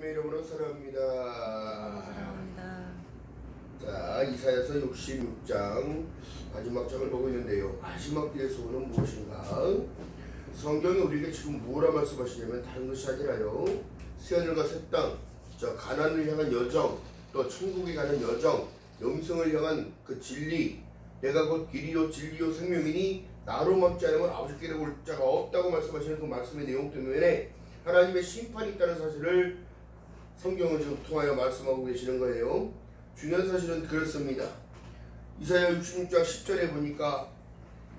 주님의 이름으로 사랑합니다. 사랑합니다. 자, 이사야서 66장 마지막 장을 보고 있는데요. 마지막 때의 소원은 무엇인가? 성경이 우리에게 지금 뭐라 말씀하시냐면 다른 것이 아니라요. 새하늘과 새 땅, 저 가나안을 향한 여정, 또 천국에 가는 여정, 영생을 향한 그 진리, 내가 곧 길이요 진리요 생명이니 나로 맘지 않으면 아버지께로 올 자가 없다고 말씀하시는 그 말씀의 내용 때문에 하나님의 심판이 있다는 사실을 성경을 지금 통하여 말씀하고 계시는 거예요. 중요한 사실은 그렇습니다. 이사야 66장 10절에 보니까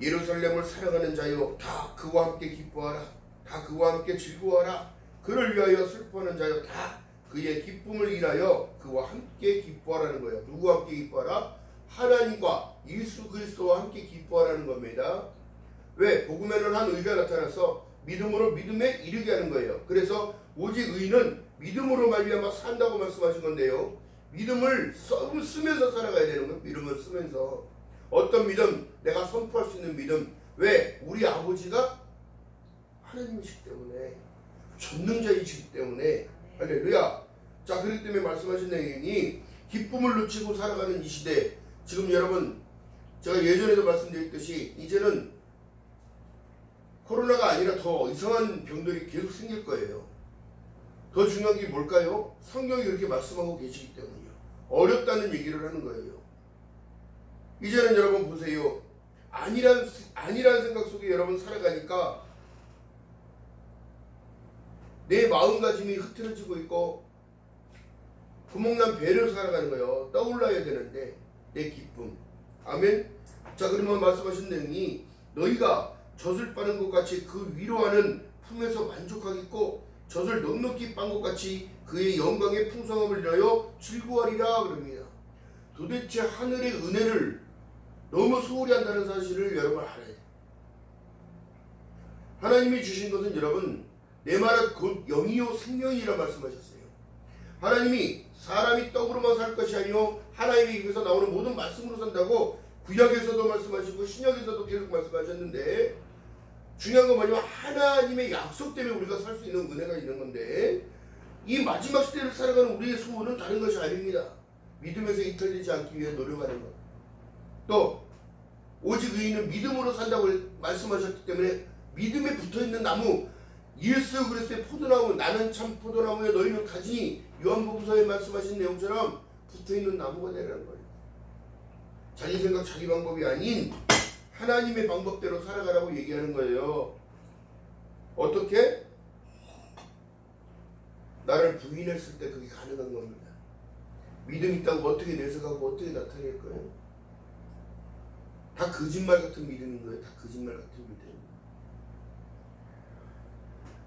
예루살렘을 사랑하는 자여 다 그와 함께 기뻐하라. 다 그와 함께 즐거워하라. 그를 위하여 슬퍼하는 자여 다 그의 기쁨을 인하여 그와 함께 기뻐하라는 거예요. 누구와 함께 기뻐하라? 하나님과 예수 그리스도와 함께 기뻐하라는 겁니다. 왜? 복음에는 한 의가 나타나서 믿음으로 믿음에 이르게 하는 거예요. 그래서 오직 의는 믿음으로 말미암아 산다고 말씀하신 건데요. 믿음을 쓰면서 살아가야 되는 거예요. 믿음을 쓰면서. 어떤 믿음? 내가 선포할 수 있는 믿음. 왜? 우리 아버지가 하나님이시기 때문에, 전능자이시기 때문에. 할렐루야. 자, 그렇기 때문에 말씀하신 내용이 기쁨을 놓치고 살아가는 이 시대. 지금 여러분, 제가 예전에도 말씀드렸듯이 이제는 코로나가 아니라 더 이상한 병들이 계속 생길 거예요. 더 중요한 게 뭘까요? 성경이 그렇게 말씀하고 계시기 때문이요. 어렵다는 얘기를 하는 거예요. 이제는 여러분 보세요. 아니란 생각 속에 여러분 살아가니까 내 마음가짐이 흐트러지고 있고 구멍난 배를 살아가는 거예요. 떠올라야 되는데 내 기쁨. 아멘. 자, 그러면 말씀하신 내용이 너희가 젖을 빠는 것 같이 그 위로하는 품에서 만족하겠고 젖을 넉넉히 빤 것 같이 그의 영광의 풍성함을 인하여 즐거워하리라 그럽니다. 도대체 하늘의 은혜를 너무 소홀히 한다는 사실을 여러분 알아야 돼요. 하나님이 주신 것은 여러분 내 말은 곧 영이요 생명이라 말씀하셨어요. 하나님이 사람이 떡으로만 살 것이 아니요 하나님의 입에서 나오는 모든 말씀으로 산다고 구약에서도 말씀하시고 신약에서도 계속 말씀하셨는데 중요한 건 뭐냐면 하나님의 약속 때문에 우리가 살 수 있는 은혜가 있는 건데 이 마지막 시대를 살아가는 우리의 소원은 다른 것이 아닙니다. 믿음에서 이탈되지 않기 위해 노력하는 것. 또 오직 의인은 믿음으로 산다고 말씀하셨기 때문에 믿음에 붙어있는 나무 예수 그리스도의 포도나무 나는 참 포도나무에 너희는 가지니 요한복음서에 말씀하신 내용처럼 붙어있는 나무가 되라는 거예요. 자기 생각 자기 방법이 아닌 하나님의 방법대로 살아가라고 얘기하는 거예요. 어떻게? 나를 부인했을 때 그게 가능한 겁니다. 믿음 있다고 어떻게 내색하고 어떻게 나타낼 거예요? 다 거짓말 같은 믿음인 거예요. 다 거짓말 같은 믿음.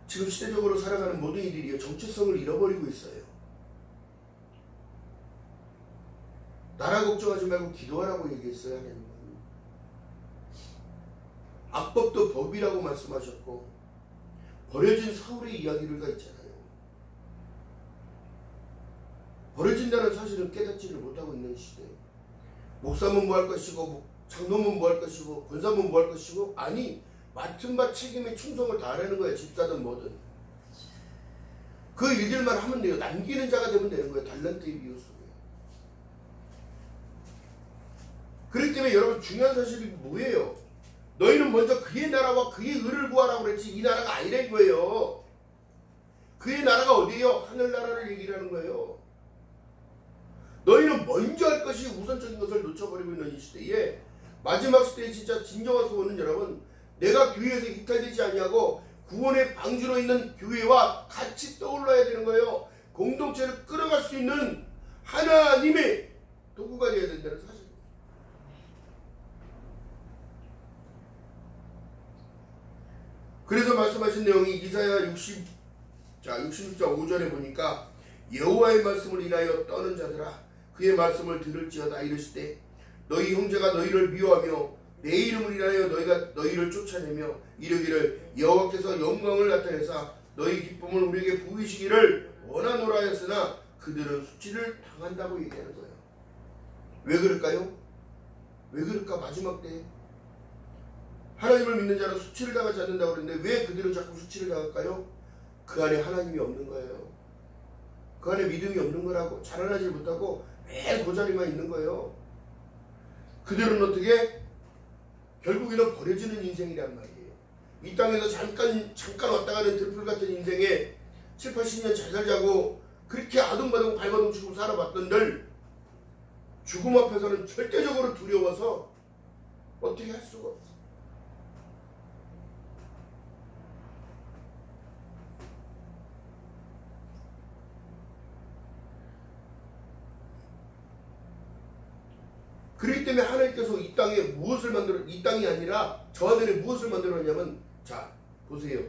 지금 시대적으로 살아가는 모든 이들이요 정체성을 잃어버리고 있어요. 나라 걱정하지 말고 기도하라고 얘기했어요. 하나님은. 악법도 법이라고 말씀하셨고 버려진 사울의 이야기가 있잖아요. 버려진다는 사실은 깨닫지를 못하고 있는 시대. 목사면 뭐 할 것이고 장로면 뭐 할 것이고 권사면 뭐 할 것이고 아니 맡은 바 책임에 충성을 다하라는 거예요. 집사든 뭐든. 그 일들만 하면 돼요. 남기는 자가 되면 되는 거예요. 달란트의 비유 속에. 그렇기 때문에 여러분 중요한 사실이 뭐예요? 너희는 먼저 그의 나라와 그의 의를 구하라고 그랬지 이 나라가 아니라 이거예요. 그의 나라가 어디예요? 하늘나라를 얘기를 하는 거예요. 너희는 먼저 할 것이 우선적인 것을 놓쳐버리고 있는 이 시대에 마지막 시대의 진짜 진정한 소원은 여러분 내가 교회에서 이탈되지 아니하고 구원의 방주로 있는 교회와 같이 떠올라야 되는 거예요. 공동체를 끌어갈 수 있는 하나님의 도구가 되어야 된다는 사실. 그래서 말씀하신 내용이 이사야 66장 5절에 보니까 여호와의 말씀을 인하여 떠는 자들아 그의 말씀을 들을지어다 이르시되 너희 형제가 너희를 미워하며 내 이름을 인하여 너희를 쫓아내며 이르기를 여호와께서 영광을 나타내사 너희 기쁨을 우리에게 부으시기를 원하노라 하였으나 그들은 수치를 당한다고 얘기하는 거예요. 왜 그럴까요? 왜 그럴까? 마지막 때 하나님을 믿는 자는 수치를 당하지 않는다고 그랬는데 왜 그들은 자꾸 수치를 당할까요? 그 안에 하나님이 없는 거예요. 그 안에 믿음이 없는 거라고. 자라나지 못하고 매일 그 자리만 있는 거예요. 그들은 어떻게? 결국에는 버려지는 인생이란 말이에요. 이 땅에서 잠깐 왔다 가는 들풀 같은 인생에 7, 80년 잘 살자고 그렇게 아둥바둥 발버둥 치고 살아봤던들 죽음 앞에서는 절대적으로 두려워서 어떻게 할 수가 없어. 그렇기 때문에 하나님께서 이 땅에 무엇을 이 땅이 아니라 저 하늘에 무엇을 만들었냐면, 자 보세요.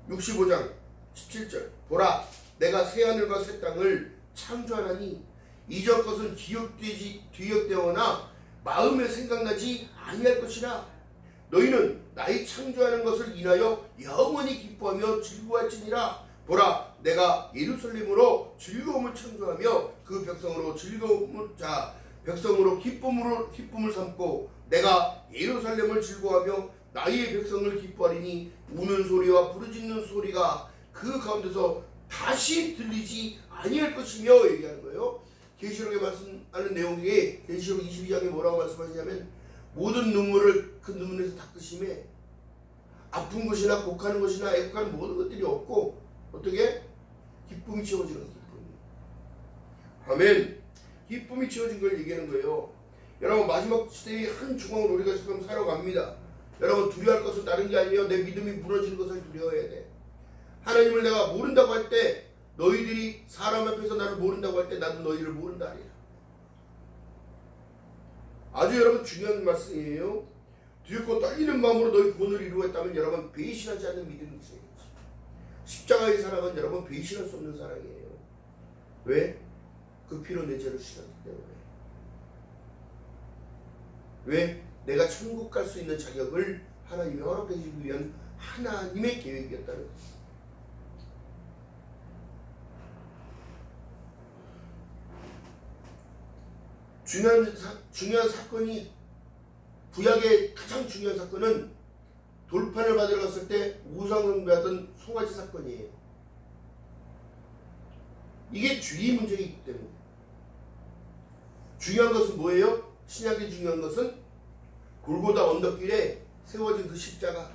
65장 17절. 보라, 내가 새 하늘과 새 땅을 창조하나니 이전 것은 기억되거나 마음에 생각나지 아니할 것이라. 너희는 나의 창조하는 것을 인하여 영원히 기뻐하며 즐거워할지니라. 보라, 내가 예루살렘으로 즐거움을 창조하며 그 백성으로 기쁨을 삼고 내가 예루살렘을 즐거워하며 나의 백성을 기뻐하리니 우는 소리와 부르짖는 소리가 그 가운데서 다시 들리지 아니할 것이며 얘기하는 거예요. 계시록에 말씀하는 내용 중에 계시록 22장에 뭐라고 말씀하시냐면, 모든 눈물을 그 눈물에서 닦으심에 아픈 것이나 곡하는 것이나 애곡하는 모든 것들이 없고 어떻게? 기쁨이 채워지는 기쁨. 아멘. 기쁨이 채워진 걸 얘기하는 거예요. 여러분, 마지막 시대의 한 중앙을 우리가 지금 살아갑니다. 여러분, 두려워할 것은 다른 게 아니에요. 내 믿음이 무너지는 것을 두려워해야 돼. 하나님을 내가 모른다고 할 때, 너희들이 사람 앞에서 나를 모른다고 할 때 나도 너희를 모른다 하리라. 아주 여러분 중요한 말씀이에요. 두렵고 떨리는 마음으로 너희 구원을 이루었다면 여러분 배신하지 않는 믿음이 있어야지. 십자가의 사랑은 여러분 배신할 수 없는 사랑이에요. 왜? 그 피로 내 죄를 씻었기 때문에. 왜? 내가 천국 갈 수 있는 자격을 하나님이 허락해 주기 위한 하나님의 계획이었다는 거죠. 중요한 사건이, 구약의 가장 중요한 사건은 돌판을 받으러 갔을 때 우상숭배하던 송아지 사건이에요. 이게 주의 문제이기 때문에. 중요한 것은 뭐예요? 신약의 중요한 것은 골고다 언덕길에 세워진 그 십자가.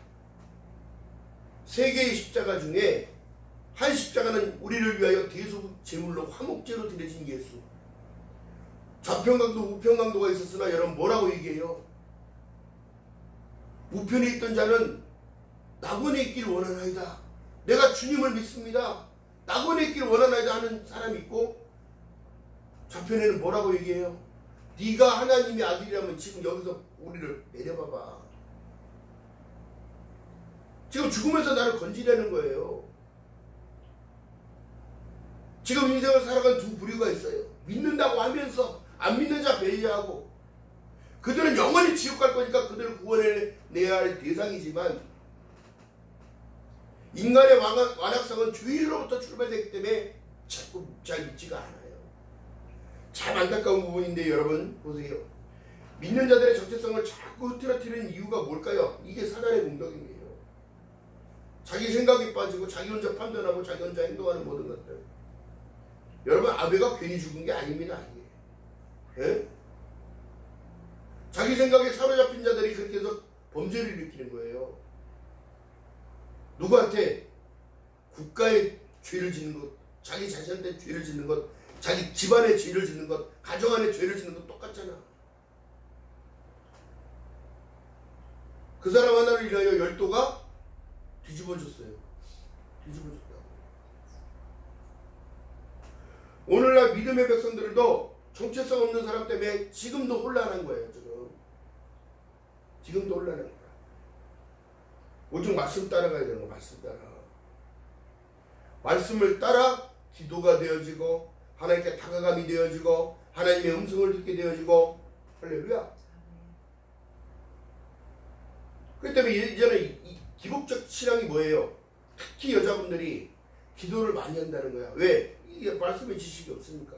세 개의 십자가 중에 한 십자가는 우리를 위하여 대속 제물로 화목제로 드려진 예수. 좌편강도 우편강도가 있었으나 여러분 뭐라고 얘기해요? 우편에 있던 자는 낙원에 있기를 원하나이다. 내가 주님을 믿습니다. 낙원에 있기를 원하나이다 하는 사람이 있고, 좌편에는 뭐라고 얘기해요? 네가 하나님의 아들이라면 지금 여기서 우리를 내려봐봐. 지금 죽으면서 나를 건지려는 거예요. 지금 인생을 살아간 두 부류가 있어요. 믿는다고 하면서 안 믿는 자 배제하고, 그들은 영원히 지옥 갈 거니까 그들을 구원해내야 할 대상이지만, 인간의 완악성은 죄로부터 출발되기 때문에 자꾸 잘 믿지가 않아요. 참 안타까운 부분인데 여러분 보세요. 믿는 자들의 정체성을 자꾸 흐트러뜨리는 이유가 뭘까요? 이게 사단의 공격이에요. 자기 생각이 빠지고 자기 혼자 판단하고 자기 혼자 행동하는 모든 것들. 여러분, 아벨가 괜히 죽은 게 아닙니다. 예? 자기 생각에 사로잡힌 자들이 그렇게 해서 범죄를 일으키는 거예요. 누구한테? 국가에 죄를 짓는 것, 자기 자신한테 죄를 짓는 것, 자기 집안에 죄를 짓는 것, 가정 안에 죄를 짓는 것 똑같잖아. 그 사람 하나를 인하여 열도가 뒤집어졌어요. 뒤집어졌다고. 오늘날 믿음의 백성들도 정체성 없는 사람 때문에 지금도 혼란한 거예요. 지금도 혼란한 거야. 오직 말씀 따라가야 되는 거. 말씀 따라. 말씀을 따라 기도가 되어지고, 하나님께 다가감이 되어지고, 하나님의 음성을 듣게 되어지고. 할렐루야. 그렇기 때문에 예전에 이 기복적 신앙이 뭐예요? 특히 여자분들이 기도를 많이 한다는 거야. 왜? 이게 말씀의 지식이 없으니까.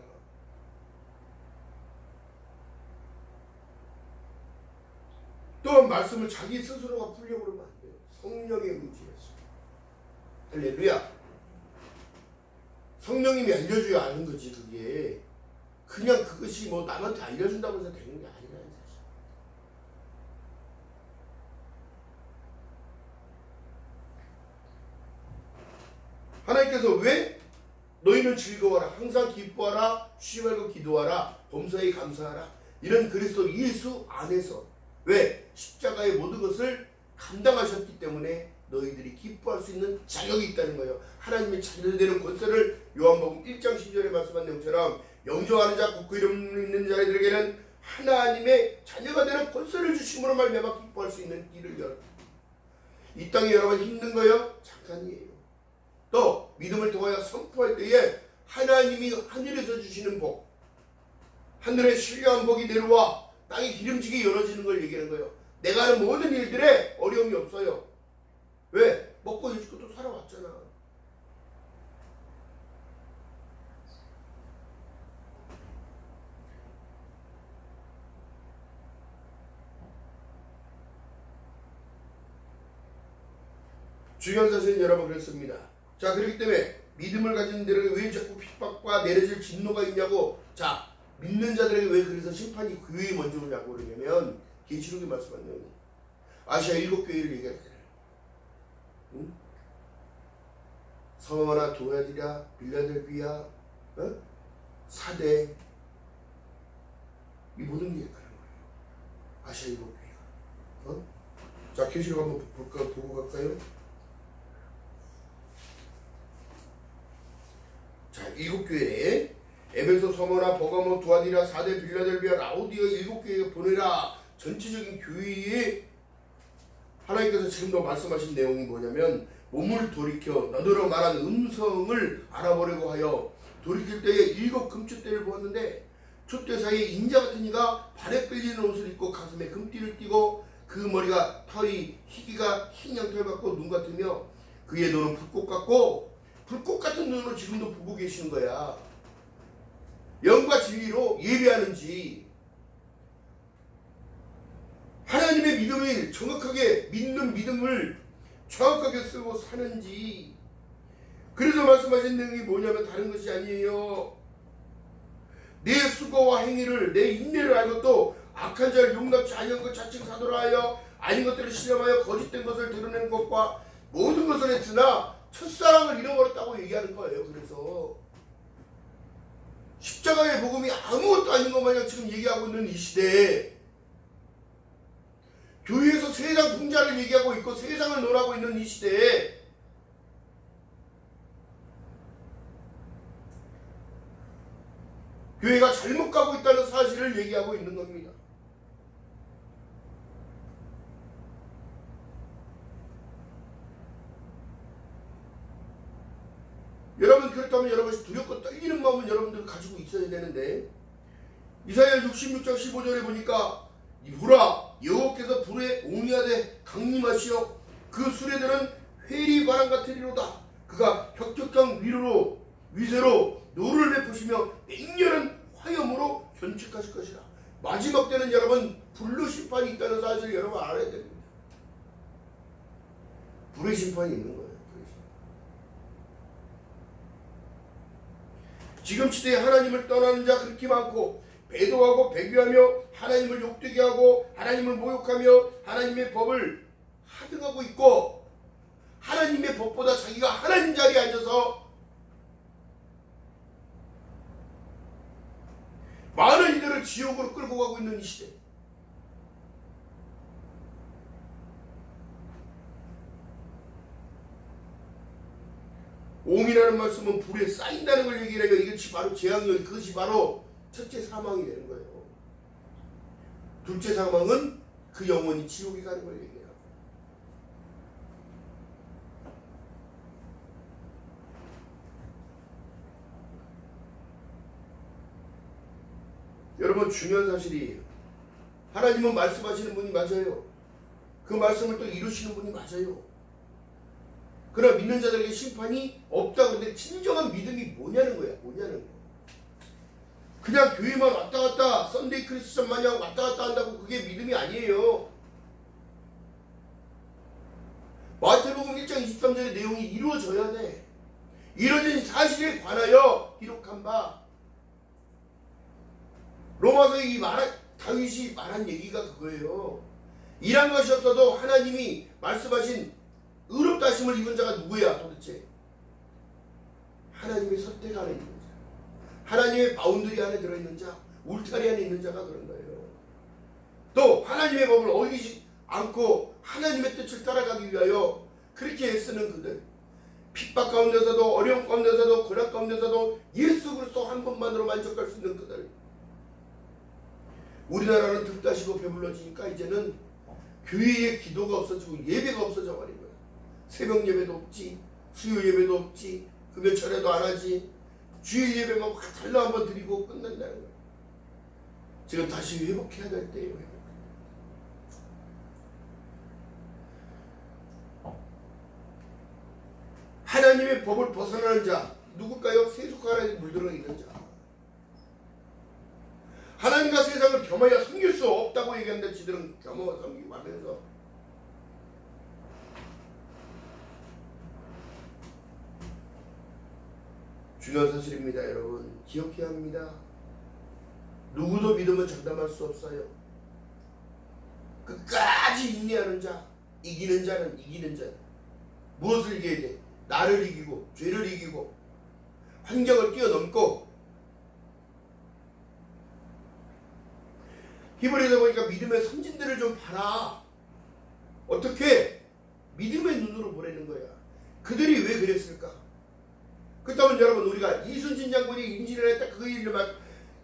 또한 말씀을 자기 스스로가 풀려고 그러면 안 돼요. 성령의 의지에서. 할렐루야. 성령님이 알려줘야 아는 거지. 그게 그냥 그것이 뭐 남한테 알려준다고 해서 되는 게 아니라는 사실. 하나님께서 왜 너희는 즐거워라, 항상 기뻐하라, 쉬지 말고 기도하라, 범사에 감사하라, 이런 그리스도 예수 안에서 왜 십자가의 모든 것을 감당하셨기 때문에 너희들이 기뻐할 수 있는 자격이 있다는 거예요. 하나님의 자녀 되는 권세를 요한복음 1장 10절에 말씀한 내용처럼 영접하는 자, 곧 그 이름 있는 자들에게는 하나님의 자녀가 되는 권세를 주심으로 말미암아 기뻐할 수 있는 길을 열어. 이 땅에 여러분 힘든 거요? 잠깐이에요. 또 믿음을 통하여 선포할 때에 하나님이 하늘에서 주시는 복, 하늘의 신령한 복이 내려와 땅이 기름지게 열어지는 걸 얘기하는 거예요. 내가 하는 모든 일들에 어려움이 없어요. 왜? 먹고 입고 또 살아왔잖아. 중요한 사실은 여러분 그렇습니다. 자, 그렇기 때문에 믿음을 가진 자들에게 왜 자꾸 핍박과 내려질 진노가 있냐고. 자, 믿는 자들에게 왜 그래서 심판이 교회에 먼저 오냐고 그러냐면 계시록에 말씀한 내용, 아시아 7교회를 얘기하잖아요. 응? 서머나, 도야디라, 빌라델비아, 사대, 이 모든 게 그런 거예요. 아시아 7교회가. 자, 계시록 한번 보고 갈까요? 자, 7교회, 에베소, 서머나, 버가모, 두아디라, 사대, 빌라델비아, 라오디아 7교회에 보내라. 전체적인 교회에 하나님께서 지금도 말씀하신 내용이 뭐냐면 몸을 돌이켜 너더러 말한 음성을 알아보려고 하여 돌이킬 때에 7 금추대를 보았는데 촛대 사이에 인자 같은 이가 발에 끌리는 옷을 입고 가슴에 금띠를 띠고 그 머리가 털이 희기가 흰 양털 같고 눈 같으며 그의 눈은 불꽃 같고 불꽃 같은 눈으로 지금도 보고 계시는 거야. 영과 진리로 예배하는지 하나님의 믿음을 정확하게 믿는 믿음을 정확하게 쓰고 사는지. 그래서 말씀하신 내용이 뭐냐면 다른 것이 아니에요. 내 수고와 행위를 내 인내를 알고 또 악한 자를 용납치 아니한 것 자칭 사도라 하여 아닌 것들을 실험하여 거짓된 것을 드러내는 것과 모든 것을 했으나 첫사랑을 잃어버렸다고 얘기하는 거예요. 그래서 십자가의 복음이 아무것도 아닌 것 마냥 지금 얘기하고 있는 이 시대에 교회에서 세상 풍자를 얘기하고 있고 세상을 논하고 있는 이 시대에 교회가 잘못 가고 있다는 사실을 얘기하고 있는 겁니다. 여러분, 그렇다면 여러분이 두렵고 떨리는 마음은 여러분들 가지고 있어야 되는데 이사야 66장 15절에 보니까 보라, 여호와께서 불에 온유하되 강림하시어 그 수레들은 회리 바람 같으리로다. 그가 혁혁한 위세로 노를 베푸시며 맹렬한 화염으로 견축하실 것이라. 마지막 때는 여러분 불로 심판이 있다는 사실을 여러분 알아야 됩니다. 불의 심판이 있는 거예요. 지금 시대에 하나님을 떠나는 자 그렇게 많고 배도하고 배교하며 하나님을 욕되게 하고 하나님을 모욕하며 하나님의 법을 하등하고 있고 하나님의 법보다 자기가 하나님 자리에 앉아서 많은 이들을 지옥으로 끌고 가고 있는 이 시대. 옹이라는 말씀은 불에 쌓인다는 걸 얘기해요. 이것이 바로 재앙이요. 그것이 바로 첫째 사망이 되는 거예요. 둘째 사망은 그 영혼이 지옥에 가는 걸 얘기해요. 여러분, 중요한 사실이에요. 하나님은 말씀하시는 분이 맞아요. 그 말씀을 또 이루시는 분이 맞아요. 그러나 믿는 자들에게 심판이 없다고. 근데 진정한 믿음이 뭐냐는 거야. 그냥 교회만 왔다 갔다 썬데이 크리스천 마냥 왔다 갔다 한다고 그게 믿음이 아니에요. 마태복음 1장 23절의 내용이 이루어져야 돼. 이뤄진 사실에 관하여 기록한 바. 로마서 이 다윗이 말한 얘기가 그거예요. 이란 것이 없어도 하나님이 말씀하신 의롭다 하심을 입은 자가 누구야 도대체? 하나님의 선택 안에 있는 자, 하나님의 바운드리 안에 들어있는 자, 울타리 안에 있는 자가 그런 거예요. 또 하나님의 법을 어기지 않고 하나님의 뜻을 따라가기 위하여 그렇게 애쓰는 그들, 핍박 가운데서도 어려움 가운데서도 고난 가운데서도 예수 그리스도 한 번만으로 만족할 수 있는 그들. 우리나라는 득다시고 배불러지니까 이제는 교회에 기도가 없어지고 예배가 없어져 버린 거야. 새벽 예배도 없지, 수요 예배도 없지, 금요철에도 안 하지, 주일 예배만 확 달라 한번 드리고 끝난다는 거야. 지금 다시 회복해야 될 때예요. 회복. 하나님의 법을 벗어나는 자 누굴까요? 세속화 안에 물들어 있는 자. 하나님과 세상을 겸하여 섬길 수 없다고 얘기하는데 지들은 겸하여 섬기고 하면서 중요한 사실입니다. 여러분 기억해야 합니다. 누구도 믿음을 장담할 수 없어요. 끝까지 인내하는 자, 이기는 자는 이기는 자. 무엇을 이겨야 돼? 나를 이기고 죄를 이기고 환경을 뛰어넘고. 히브리서 보니까 믿음의 선진들을 좀 봐라. 어떻게? 믿음의 눈으로 보라는 거야. 그들이 왜 그랬을까? 그렇다면 여러분 우리가 이순신 장군이 임진을 했다 그 일을 막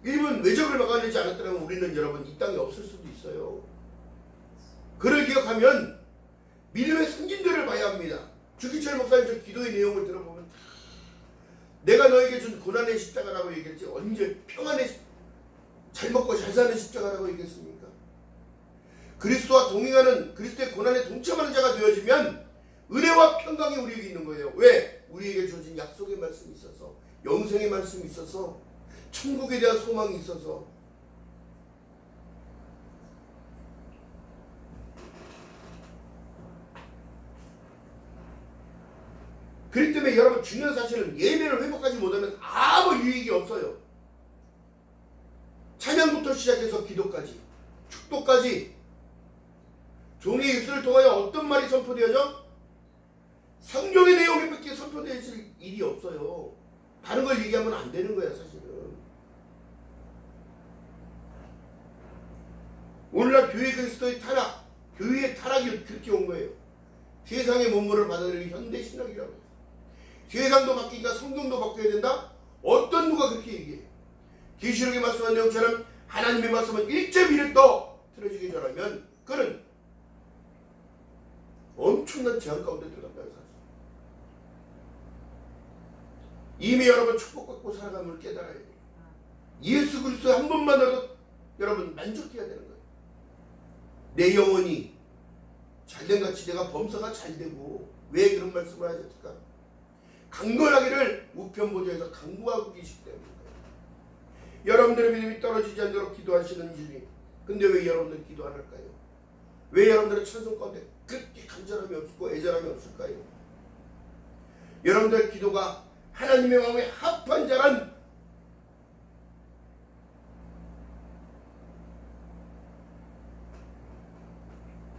일본 외적을 막아내지 않았다면 우리는 여러분 이 땅에 없을 수도 있어요. 그를 기억하면 믿음의 선진들을 봐야 합니다. 주기철 목사님 저 기도의 내용을 들어보면 내가 너에게 준 고난의 십자가라고 얘기했지 언제 평안의 잘 먹고 잘 사는 십자가라고 얘기했습니까? 그리스도와 동행하는 그리스도의 고난에 동참하는 자가 되어지면 은혜와 평강이 우리에게 있는 거예요. 왜? 우리에게 주어진 약속의 말씀이 있어서, 영생의 말씀이 있어서, 천국에 대한 소망이 있어서. 그렇기 때문에 여러분 중요한 사실은 예배를 회복하지 못하면 아무 유익이 없어요. 찬양부터 시작해서 기도까지, 축도까지 종의 입술을 통하여 어떤 말이 선포되어져? 성경의 내용에 밖에 선포되어질 일이 없어요. 다른 걸 얘기하면 안 되는 거야 사실은. 오늘날 교회 그리스도의 타락, 교회의 타락이 그렇게 온 거예요. 세상의 문물을 받아들이는 현대신학이라고 해요. 세상도 바뀌니까 성경도 바뀌어야 된다? 어떤 누가 그렇게 얘기해? 계시록에 말씀한 내용처럼 하나님의 말씀은 1.1도 틀어지게 전하면 그는 엄청난 재앙 가운데 들어간다는 사실. 이미 여러분 축복받고 살아감을 깨달아야 돼요. 예수 그리스도 한 번만으로도 여러분 만족해야 되는 거예요. 내 영혼이 잘된 같이 내가 범사가 잘되고 왜 그런 말씀을 하셨을까? 강건하기를 우편보좌에서 강구하고 계시기 때문에. 여러분들의 믿음이 떨어지지 않도록 기도하시는 주님. 근데 왜 여러분들 기도 안 할까요? 왜 여러분들의 찬송 가운데 그렇게 간절함이 없고 애절함이 없을까요? 여러분들의 기도가 하나님의 마음에 합한 자란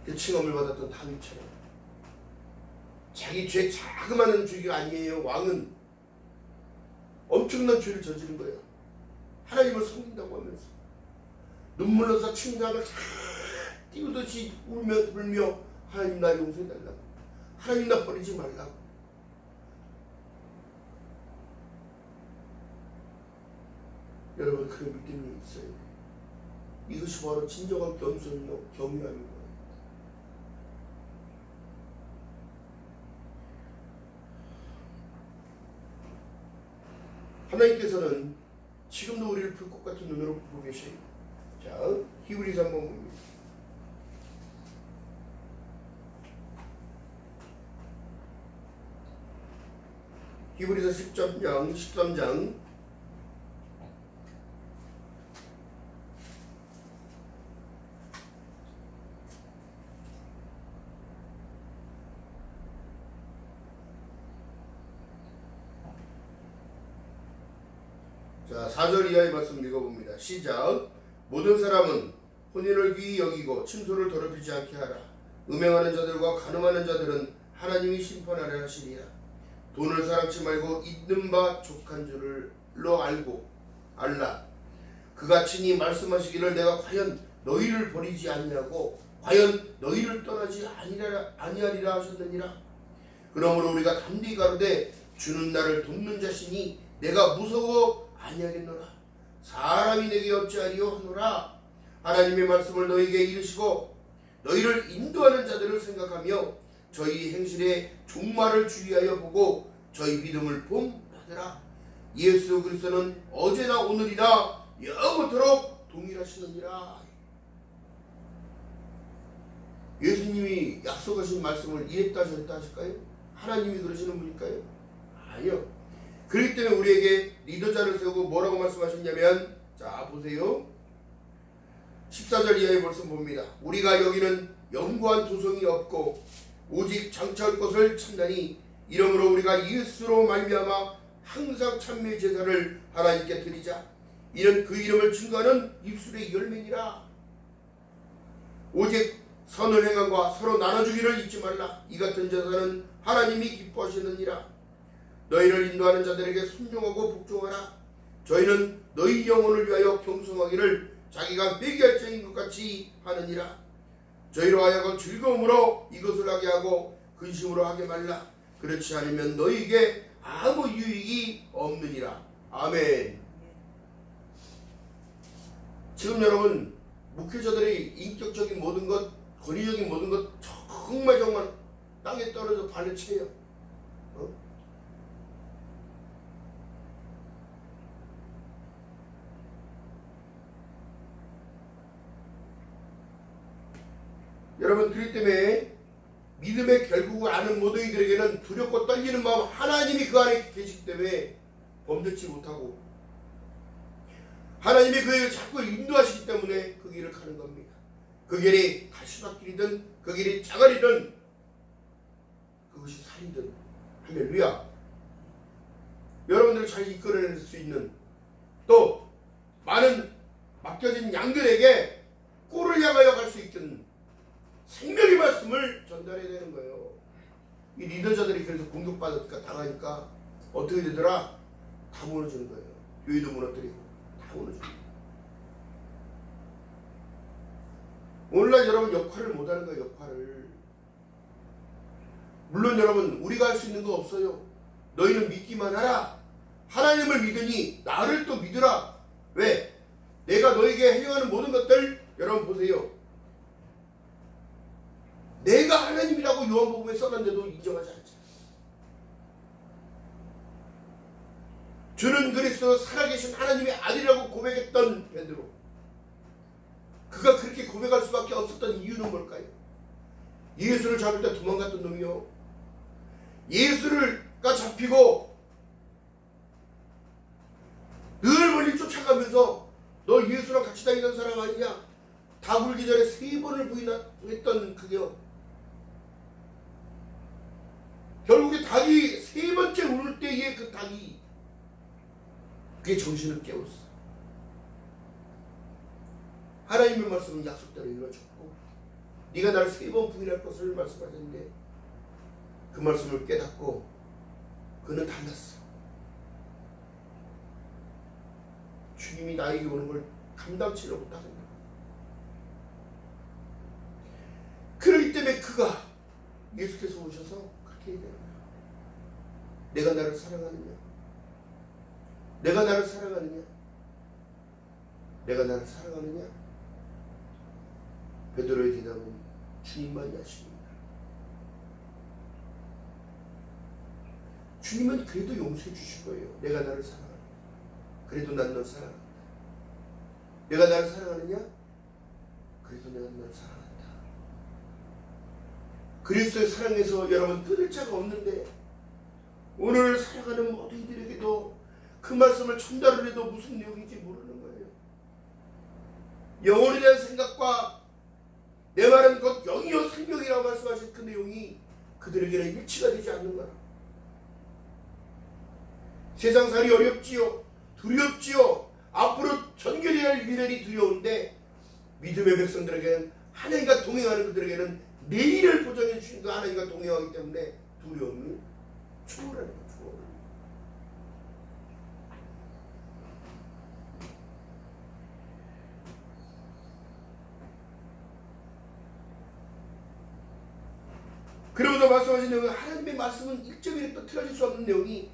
그 칭함을 받았던 다윗처럼 자기 죄 자그마한 죄가 아니에요. 왕은 엄청난 죄를 저지른 거예요. 하나님을 섬긴다고 하면서 눈물 나서 침상을 다 띄우듯이 울며 불며 하나님 나 용서해달라고, 하나님 나 버리지 말라고. 여러분 그런 믿음이 있어요. 이것이 바로 진정한 겸손이요 경외함입니다. 하나님께서는 지금도 우리를 불꽃 같은 눈으로 보고 계셔요. 자, 히브리서 한번 봅니다. 히브리서 13장 자, 4절 이하의 말씀 읽어봅니다. 시작. 모든 사람은 혼인을 귀히 여기고 침소를 더럽히지 않게 하라. 음행하는 자들과 간음하는 자들은 하나님이 심판하려 하시리라. 돈을 사랑치 말고 있는 바 족한 줄로 알라. 그가 친히 말씀하시기를 내가 과연 너희를 버리지 아니하고 과연 너희를 떠나지 아니하리라 하셨느니라. 그러므로 우리가 담대히 가로되 주는 나를 돕는 자시니 내가 무서워 아니하겠노라. 사람이 내게 어찌하리요 하노라. 하나님의 말씀을 너희에게 이르시고 너희를 인도하는 자들을 생각하며 저희 행실의 종말을 주의하여 보고 저희 믿음을 본받으라. 예수 그리스도는 어제나 오늘이나 영원토록 동일하시느니라. 예수님이 약속하신 말씀을 이랬다 저랬다 하실까요? 하나님이 그러시는 분일까요? 아니요. 그렇기 때문에 우리에게 리더자를 세우고 뭐라고 말씀하셨냐면, 자 보세요. 14절 이하의 말씀 봅니다. 우리가 여기는 영구한 도성이 없고 오직 장차할 것을 찾나니 이러므로 우리가 예수로 말미암아 항상 참회 제사를 하나님께 드리자. 이는 그 이름을 증거하는 입술의 열매니라. 오직 선을 행함과 서로 나눠주기를 잊지 말라. 이 같은 제사는 하나님이 기뻐하시느니라. 너희를 인도하는 자들에게 순종하고 복종하라. 저희는 너희 영혼을 위하여 경성하기를 자기가 매기할 자인 것 같이 하느니라. 저희로 하여금 즐거움으로 이것을 하게 하고 근심으로 하게 말라. 그렇지 않으면 너희에게 아무 유익이 없느니라. 아멘. 지금 여러분 목회자들의 인격적인 모든 것, 권위적인 모든 것 정말 땅에 떨어져 발을 채요. 여러분 그렇기 때문에 믿음의 결국을 아는 모든 이들에게는 두렵고 떨리는 마음, 하나님이 그 안에 계시기 때문에 범죄치 못하고 하나님이 그 길을 자꾸 인도하시기 때문에 그 길을 가는 겁니다. 그 길이 가시밭길이든 그 길이 자갈이든 그것이 산이든 할렐루야. 여러분들을 잘 이끌어낼 수 있는, 또 많은 맡겨진 양들에게 꼴을 향하여 갈 수 있는 생명의 말씀을 전달해야 되는 거예요. 이 리더자들이 그래서 공격받으니까 당하니까 어떻게 되더라? 다 무너지는 거예요. 교회도 무너뜨리고 다 무너지는 거예요. 오늘날 여러분 역할을 못하는 거예요. 역할을. 물론 여러분 우리가 할 수 있는 거 없어요. 너희는 믿기만 하라. 하나님을 믿으니 나를 또 믿으라. 왜? 내가 너에게 행하는 모든 것들 여러분 보세요. 내가 하나님이라고 요한복음에 써놨는데도 인정하지 않지. 주는 그리스도 살아계신 하나님의 아들이라고 고백했던 베드로, 그가 그렇게 고백할 수밖에 없었던 이유는 뭘까요? 예수를 잡을 때 도망갔던 놈이요. 예수가 잡히고 늘 멀리 쫓아가면서 너 예수랑 같이 다니던 사람 아니냐? 닭 울기 전에 3번을 부인했던 그게요. 결국에 닭이 3번째 울을 때에 그 닭이 그게 정신을 깨웠어. 하나님의 말씀은 약속대로 이루어졌고 네가 나를 3번 부인할 것을 말씀하셨는데 그 말씀을 깨닫고 그는 달랐어. 주님이 나에게 오는 걸 감당치를 못하는 거야. 그렇기 때문에 그가 예수께서 오셔서 그렇게 얘기하는 거야. 내가 나를 사랑하느냐? 내가 나를 사랑하느냐? 내가 나를 사랑하느냐? 베드로의 대답은 주님만이 아십니다. 주님은 그래도 용서해 주실 거예요. 내가 나를 사랑하느냐? 그래도 난 널 사랑한다. 내가 나를 사랑하느냐? 그래도 내가 널 사랑한다. 그리스도의 사랑에서 여러분 끊을 자가 없는데 오늘 사랑하는 모든 이들에게도 그 말씀을 전달을 해도 무슨 내용인지 모르는 거예요. 영혼에 대한 생각과 내 말은 곧 영이요 생명이라고 말씀하신 그 내용이 그들에게는 일치가 되지 않는 거라. 세상살이 어렵지요. 두렵지요. 앞으로 전개해야 할 미래이 두려운데 믿음의 백성들에게는 하나님과 동행하는 그들에게는 내일을 보장해 주신 그 하나님과 동행하기 때문에 두려움이 초월하는 거죠. 그러면서 말씀하신 내용은 하나님의 말씀은 일점이 또 틀어질 수 없는 내용이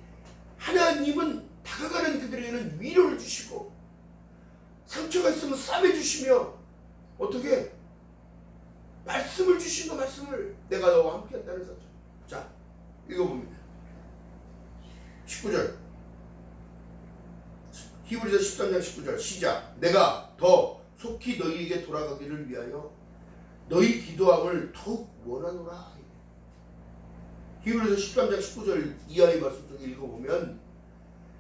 하나님은 다가가는 그들에게는 위로를 주시고 상처가 있으면 싸매주시며 어떻게? 말씀을 주신다. 말씀을 내가 너와 함께 한다는 사실. 자 읽어봅니다. 19절 히브리서 13장 19절 시작. 내가 더 속히 너희에게 돌아가기를 위하여 너희 기도함을 더욱 원하노라. 히브리서 13장 19절 이하의 말씀 속에 읽어보면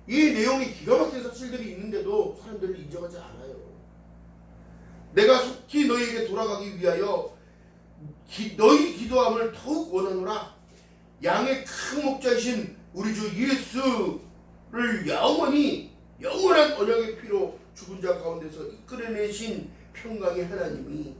이 내용이 기가 막힌 사실들이 있는데도 사람들을 인정하지 않아요. 내가 속히 너희에게 돌아가기 위하여 너희 기도함을 더욱 원하노라. 양의 큰 목자이신 우리 주 예수를 영원한 언약의 피로 죽은 자 가운데서 이끌어내신 평강의 하나님이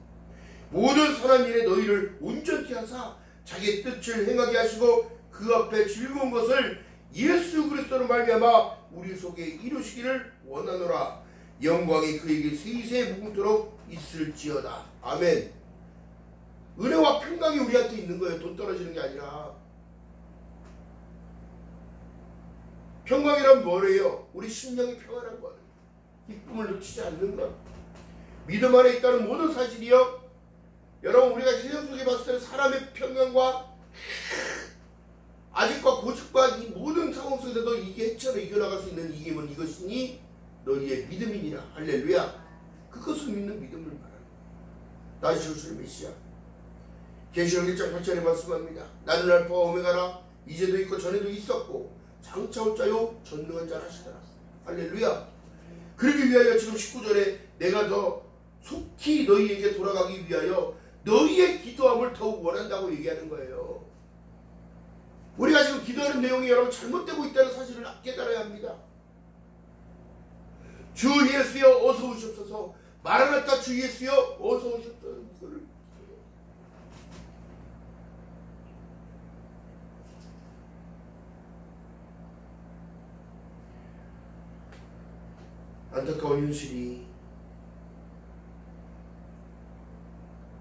모든 선한 일에 너희를 온전히 하사 자기의 뜻을 행하게 하시고 그 앞에 즐거운 것을 예수 그리스도로 말미암아 우리 속에 이루시기를 원하노라. 영광이 그에게 세세 무궁토록 있을지어다. 아멘. 은혜와 평강이 우리한테 있는 거예요. 돈 떨어지는 게 아니라. 평강이란 뭐래요? 우리 심령이 평안한 것, 기쁨을 놓치지 않는 것, 믿음 안에 있다는 모든 사실이요. 여러분 우리가 세상 속에 봤을 때는 사람의 평강과 아직과 고집과 이 모든 상황 속에서도 이게 헤쳐나 이겨나갈 수 있는 이기면 이것이니 너희의 믿음이니라. 할렐루야. 그것을 믿는 믿음을 말합니다. 다시 오실 메시아. 계시록 1장 8절에 말씀합니다. 나는 알파와 오메가라. 이제도 있고 전에도 있었고 장차 올 자요 전능한 자라 하시더라. 할렐루야. 그러기 위하여 지금 19절에 내가 더 속히 너희에게 돌아가기 위하여 너희의 기도함을 더욱 원한다고 얘기하는 거예요. 우리가 지금 기도하는 내용이 여러분 잘못되고 있다는 사실을 깨달아야 합니다. 주 예수여 어서 오시옵소서. 마라나타 주 예수여 어서 오시옵소서. 안타까운 현실이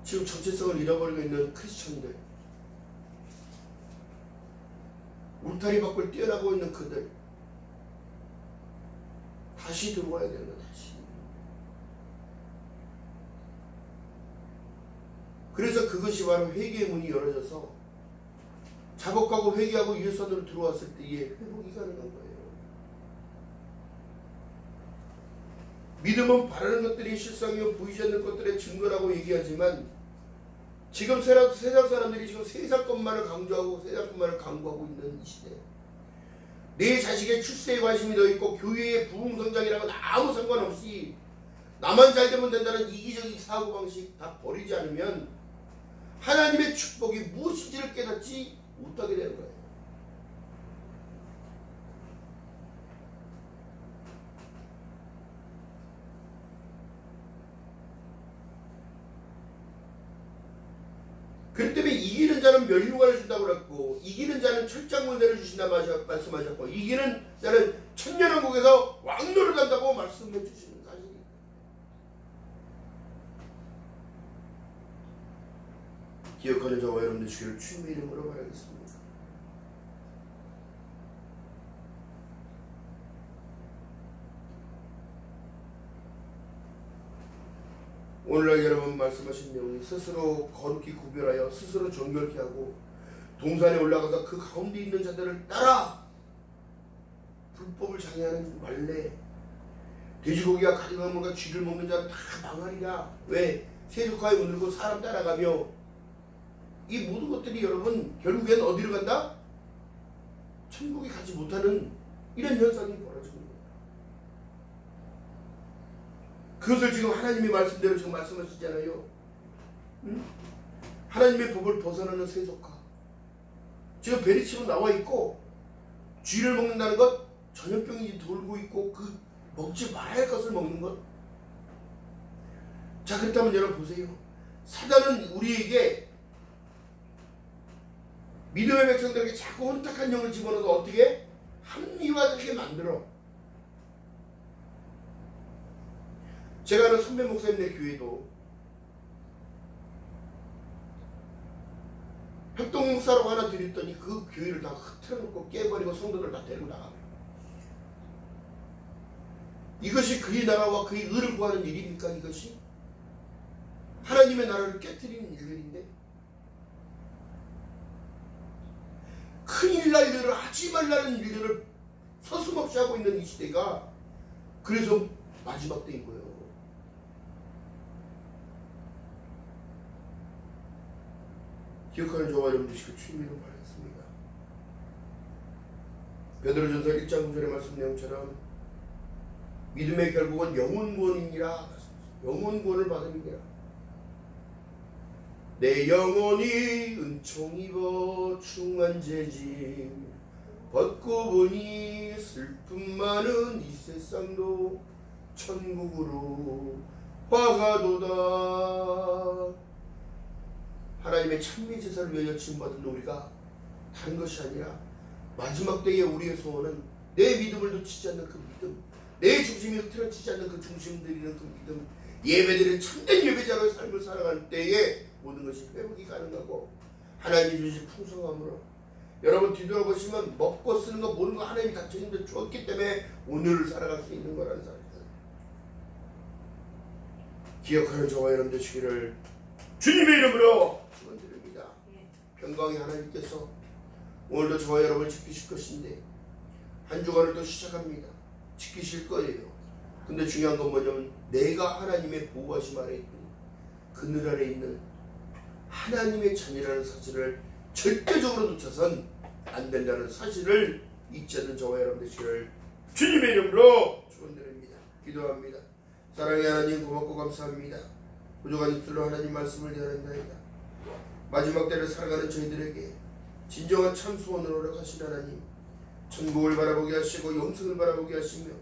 지금 정체성을 잃어버리고 있는 크리스천들, 울타리 밖을 뛰어나고 있는 그들, 다시 들어와야 되는 거야. 다시. 그래서 그것이 바로 회개의 문이 열어져서 자복하고 회개하고 예수 안으로 들어왔을 때의 회복이 가능한 거예요. 믿음은 바라는 것들이 실상이요 보이지 않는 것들의 증거라고 얘기하지만 지금 세상 사람들이 지금 세상 것만을 강조하고 세상 것만을 강구하고 있는 이 시대, 내 자식의 출세에 관심이 더 있고 교회의 부흥성장이랑은 아무 상관없이 나만 잘 되면 된다는 이기적인 사고방식 다 버리지 않으면 하나님의 축복이 무엇인지를 깨닫지 못하게 되는 거예요. 그렇기 때문에 이기는 자는 멸류관을 준다고 그랬고 이기는 자는 철장을 내려주신다 말씀하셨고 이기는 자는 천년왕국에서 왕노를 한다고 말씀해 주시는 사실입니다. 기억하는 저와 여러분들 주기를 주님의 이름으로 바라겠습니다. 오늘날 여러분 말씀하신 내용이 스스로 거룩히 구별하여 스스로 정결케 하고 동산에 올라가서 그 가운데 있는 자들을 따라 불법을 장애하는 말래, 돼지고기와 가증한 쥐를 먹는 자는 다 망하리라. 왜? 세속화에 물들고 사람 따라가며 이 모든 것들이 여러분 결국엔 어디로 간다? 천국에 가지 못하는 이런 현상이 벌어지는 거예요. 그것을 지금 하나님의 말씀대로 지금 말씀하시잖아요. 응? 하나님의 법을 벗어나는 세속화. 지금 베리치로 나와 있고 쥐를 먹는다는 것 전염병이 돌고 있고 그 먹지 말아야 할 것을 먹는 것. 자, 그렇다면 여러분 보세요. 사단은 우리에게 믿음의 백성들에게 자꾸 혼탁한 영을 집어넣어서 어떻게 합리화되게 만들어. 제가 아는 선배 목사님네 교회도 협동 목사라고 하나 드렸더니 그 교회를 다 흐트러놓고 깨버리고 성도들 다 데리고 나가요. 이것이 그의 나라와 그의 의를 구하는 일입니까? 이것이 하나님의 나라를 깨뜨리는 일들인데, 큰일 날 일을 하지 말라는 일들을 서슴없이 하고 있는 이 시대가 그래서 마지막 때인 거예요. 기억하는 저와 여러분 되시고 주님으로 바라겠습니다. 베드로전서 1장 9절의 말씀 내용처럼 믿음의 결국은 영혼구원이니라. 영혼구원을 받음이니라. 내 영혼이 은총 입어 충만 죄짐 벗고 보니 슬픔 많은 이 세상도 천국으로 화가도다. 하나님의 찬미제사를 위하여 지음받은 우리가 다른 것이 아니라 마지막 때에 우리의 소원은 내 믿음을 놓치지 않는 그 믿음, 내 중심이 흐트러지지 않는 그 중심 드리는 그 믿음, 예배드리는 참된 예배자로의 삶을 살아갈 때에 모든 것이 회복이 가능하고 하나님이 주신 풍성함으로, 여러분 뒤돌아보시면 먹고 쓰는 거 모든 거 하나님이 다 책임져 주었기 때문에 오늘을 살아갈 수 있는 거라는 사실을 기억하는 저와 여러분 되시기를 주님의 이름으로 축원드립니다. 평강의 하나님께서 오늘도 저와 여러분을 지키실 것인데 한 주간을 또 시작합니다. 지키실 거예요. 근데 중요한 건 뭐냐면 내가 하나님의 보호하심 아래 있고 그늘 아래 있는 하나님의 자녀라는 사실을 절대적으로 놓쳐선 안 된다는 사실을 잊지 않는 저와 여러분 되시기를 주님의 이름으로 축원드립니다. 기도합니다. 사랑의 하나님 고맙고 감사합니다. 부족한 입술로 하나님 말씀을 전한다이다. 마지막 때를 살아가는 저희들에게 진정한 참 소원을 허락하신 하나님, 천국을 바라보게 하시고 영생을 바라보게 하시며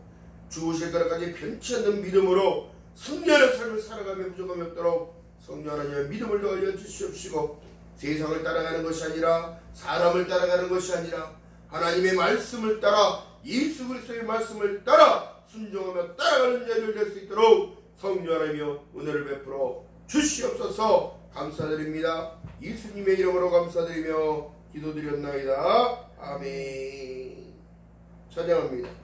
주오실 것까지 변치 않는 믿음으로 승리하는 삶을 살아가며 부족함이 없도록 성령 하나님의 믿음을 더 알려주시옵시고 세상을 따라가는 것이 아니라 사람을 따라가는 것이 아니라 하나님의 말씀을 따라 예수 그리스도의 말씀을 따라 순종하며 따라가는 자들 될 수 있도록 성령 하나님이여 은혜를 베풀어 주시옵소서. 감사드립니다. 예수님의 이름으로 감사드리며 기도드렸나이다. 아멘. 찬양합니다.